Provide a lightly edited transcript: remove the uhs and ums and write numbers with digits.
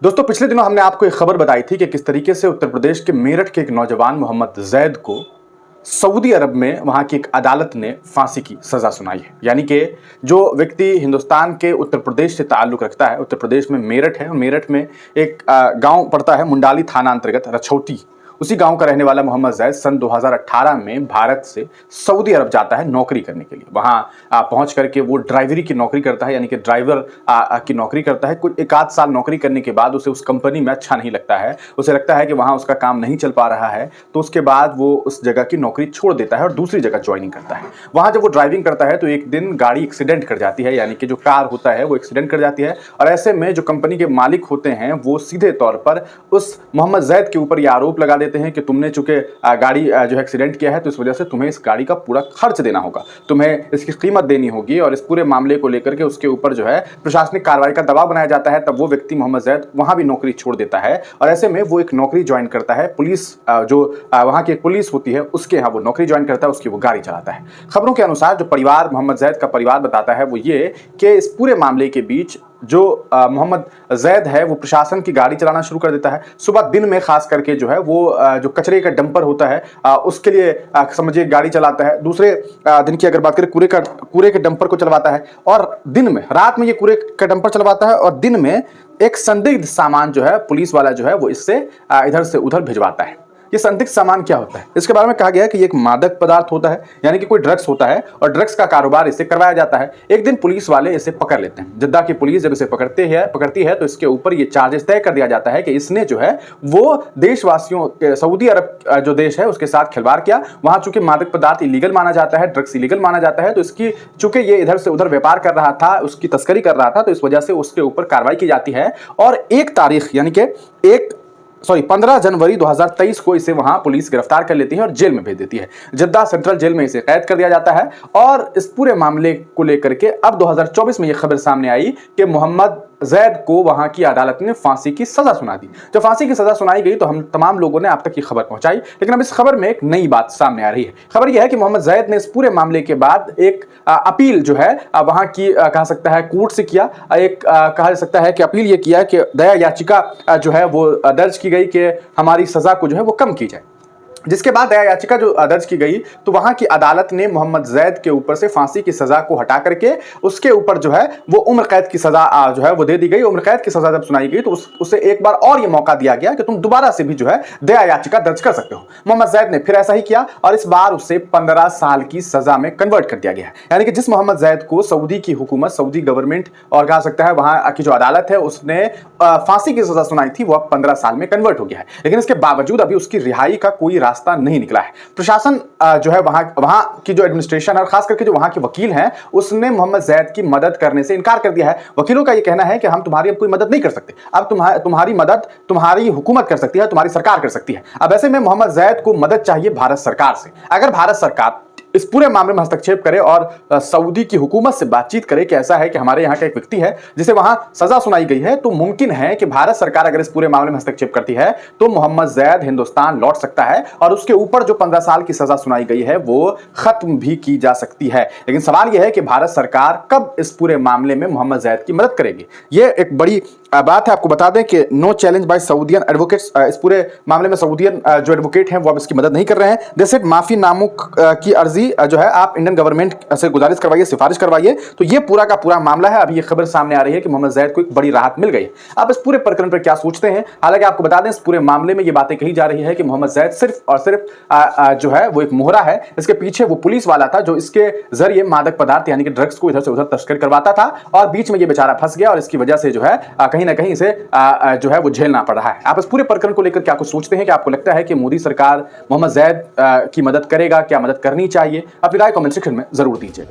दोस्तों, पिछले दिनों हमने आपको एक खबर बताई थी कि किस तरीके से उत्तर प्रदेश के मेरठ के एक नौजवान मोहम्मद जैद को सऊदी अरब में वहां की एक अदालत ने फांसी की सजा सुनाई है। यानी कि जो व्यक्ति हिंदुस्तान के उत्तर प्रदेश से ताल्लुक रखता है, उत्तर प्रदेश में मेरठ है और मेरठ में एक गांव पड़ता है मुंडाली थाना अंतर्गत रछौटी, उसी गांव का रहने वाला मोहम्मद जैद सन 2018 में भारत से सऊदी अरब जाता है नौकरी करने के लिए। वहां पहुंच करके वो ड्राइवरी की नौकरी करता है, यानी कि ड्राइवर की नौकरी करता है। कुछ एक आध साल नौकरी करने के बाद उसे उस कंपनी में अच्छा नहीं लगता है, उसे लगता है कि वहां उसका काम नहीं चल पा रहा है, तो उसके बाद वो उस जगह की नौकरी छोड़ देता है और दूसरी जगह ज्वाइनिंग करता है। वहां जब वो ड्राइविंग करता है तो एक दिन गाड़ी एक्सीडेंट कर जाती है, यानी कि जो कार होता है वो एक्सीडेंट कर जाती है। और ऐसे में जो कंपनी के मालिक होते हैं वो सीधे तौर पर उस मोहम्मद जैद के ऊपर यह आरोप लगा देते हैं कि तुमने चूंकि गाड़ी जो एक्सीडेंट किया है तो इस वजह से तुम्हें इस गाड़ी का पूरा खर्च देना होगा, तुम्हें इसकी कीमत देनी होगी। और इस पूरे मामले को लेकर के उसके ऊपर जो है प्रशासनिक कार्रवाई का दबाव बनाया जाता है। तब वो व्यक्ति मोहम्मद जैद वहां भी नौकरी छोड़ देता है और ऐसे में वो एक नौकरी ज्वाइन करता है पुलिस, जो वहां की एक पुलिस होती है उसके यहाँ वो नौकरी ज्वाइन करता है, उसकी वो गाड़ी चलाता है। खबरों के अनुसार जो परिवार, मोहम्मद जैद का परिवार बताता है वो ये कि इस पूरे मामले के बीच जो मोहम्मद जैद है वो प्रशासन की गाड़ी चलाना शुरू कर देता है। सुबह दिन में खास करके जो है वो जो कचरे का डंपर होता है उसके लिए समझिए गाड़ी चलाता है। दूसरे दिन की अगर बात करें कूड़े के डंपर को चलवाता है और दिन में, रात में ये कूड़े का डंपर चलवाता है और दिन में एक संदिग्ध सामान जो है पुलिस वाला जो है वो इससे इधर से उधर भिजवाता है। ये संदिग्ध सामान क्या होता है, इसके बारे में कहा गया है कि ये एक मादक पदार्थ होता है, यानी कि कोई ड्रग्स होता है और ड्रग्स का कारोबार इससे करवाया जाता है। एक दिन पुलिस वाले इसे पकड़ लेते हैं। जद्दा की पुलिस जब इसे पकड़ती है तो इसके ऊपर ये चार्जेस तय कर दिया जाता है कि इसने जो है वो देशवासियों के, सऊदी अरब जो देश है उसके साथ खिलवाड़ किया। वहां चूंकि मादक पदार्थ इलीगल माना जाता है, ड्रग्स इलीगल माना जाता है, तो इसकी चूंकि ये इधर से उधर व्यापार कर रहा था, उसकी तस्करी कर रहा था, तो इस वजह से उसके ऊपर कार्रवाई की जाती है। और 1 तारीख यानी कि 15 जनवरी 2023 को इसे वहां पुलिस गिरफ्तार कर लेती है और जेल में भेज देती है। जद्दा सेंट्रल जेल में इसे कैद कर दिया जाता है। और इस पूरे मामले को लेकर के अब 2024 में यह खबर सामने आई कि मोहम्मद जैद को वहां की अदालत ने फांसी की सजा सुना दी। जब फांसी की सजा सुनाई गई तो हम तमाम लोगों ने आप तक ये खबर पहुंचाई, लेकिन अब इस खबर में एक नई बात सामने आ रही है। खबर यह है कि मोहम्मद जैद ने इस पूरे मामले के बाद एक अपील जो है वहां की कहा सकता है कोर्ट से किया। एक कहा जा सकता है कि अपील ये किया कि दया याचिका जो है वो दर्ज की गई कि हमारी सजा को जो है वो कम की जाए। जिसके बाद दया याचिका जो दर्ज की गई तो वहां की अदालत ने मोहम्मद जैद के ऊपर से फांसी की सजा को हटा करके उसके ऊपर जो है वो उम्र कैद की सजा जो है वो दे दी गई। उम्र कैद की सजा जब सुनाई गई तो उसे एक बार और ये मौका दिया गया कि तुम दोबारा से भी जो है दया याचिका दर्ज कर सकते हो। मोहम्मद जैद ने फिर ऐसा ही किया और इस बार उसे 15 साल की सजा में कन्वर्ट कर दिया गया। यानी कि जिस मोहम्मद जैद को सऊदी की हुकूमत, सऊदी गवर्नमेंट और कहा सकता है वहां की जो अदालत है उसने फांसी की सजा सुनाई थी, वो अब 15 साल में कन्वर्ट हो गया है। लेकिन इसके बावजूद अभी उसकी रिहाई का कोई रास्ता नहीं निकला है। प्रशासन जो है वहां की जो एडमिनिस्ट्रेशन है और खास करके जो वहां के वकील हैं उसने मोहम्मद जैद की मदद करने से इनकार कर दिया है। वकीलों का यह कहना है कि हम तुम्हारी अब कोई मदद नहीं कर सकते, अब तुम्हारी मदद तुम्हारी हुकूमत कर सकती है, तुम्हारी सरकार कर सकती है। अब ऐसे में मोहम्मद जैद को मदद चाहिए भारत सरकार से। अगर भारत सरकार इस पूरे मामले में हस्तक्षेप करे और सऊदी की हुकूमत से बातचीत करे कि ऐसा है कि हमारे यहाँ का एक व्यक्ति है जिसे वहां सजा सुनाई गई है, तो मुमकिन है कि भारत सरकार अगर इस पूरे मामले में हस्तक्षेप करती है तो मोहम्मद जैद हिंदुस्तान लौट सकता है और उसके ऊपर जो 15 साल की सजा सुनाई गई है वो खत्म भी की जा सकती है। लेकिन सवाल यह है कि भारत सरकार कब इस पूरे मामले में मोहम्मद जैद की मदद करेगी। यह एक बड़ी बात है। आपको बता दें कि नो चैलेंज बाय सऊदियन एडवोकेट्स, इस पूरे मामले में सऊदियन जो एडवोकेट हैं वो अब इसकी मदद नहीं कर रहे हैं। दे सेड माफी नामों की अर्जी जो है आप इंडियन गवर्नमेंट से गुजारिश करवाइए, सिफारिश करवाइए। तो ये पूरा का पूरा मामला है। अभी ये खबर सामने आ रही है कि मोहम्मद जैद को एक बड़ी राहत मिल गई। आप इस पूरे प्रकरण पर क्या सोचते हैं? हालांकि आपको बता दें इस पूरे मामले में ये बातें कही जा रही है कि मोहम्मद जैद सिर्फ और सिर्फ जो है वो एक मोहरा है। इसके पीछे वो पुलिस वाला था जो इसके जरिए मादक पदार्थ यानी कि ड्रग्स को इधर से उधर तस्कर करवाता था और बीच में ये बेचारा फंस गया और इसकी वजह से जो है कहीं ना कहीं इसे जो है वो झेलना पड़ रहा है। आप इस पूरे प्रकरण को लेकर क्या कुछ सोचते हैं? कि आपको लगता है कि मोदी सरकार मोहम्मद जैद की मदद करेगा? क्या मदद करनी चाहिए? अपनी राय कमेंट सेक्शन में जरूर दीजिए।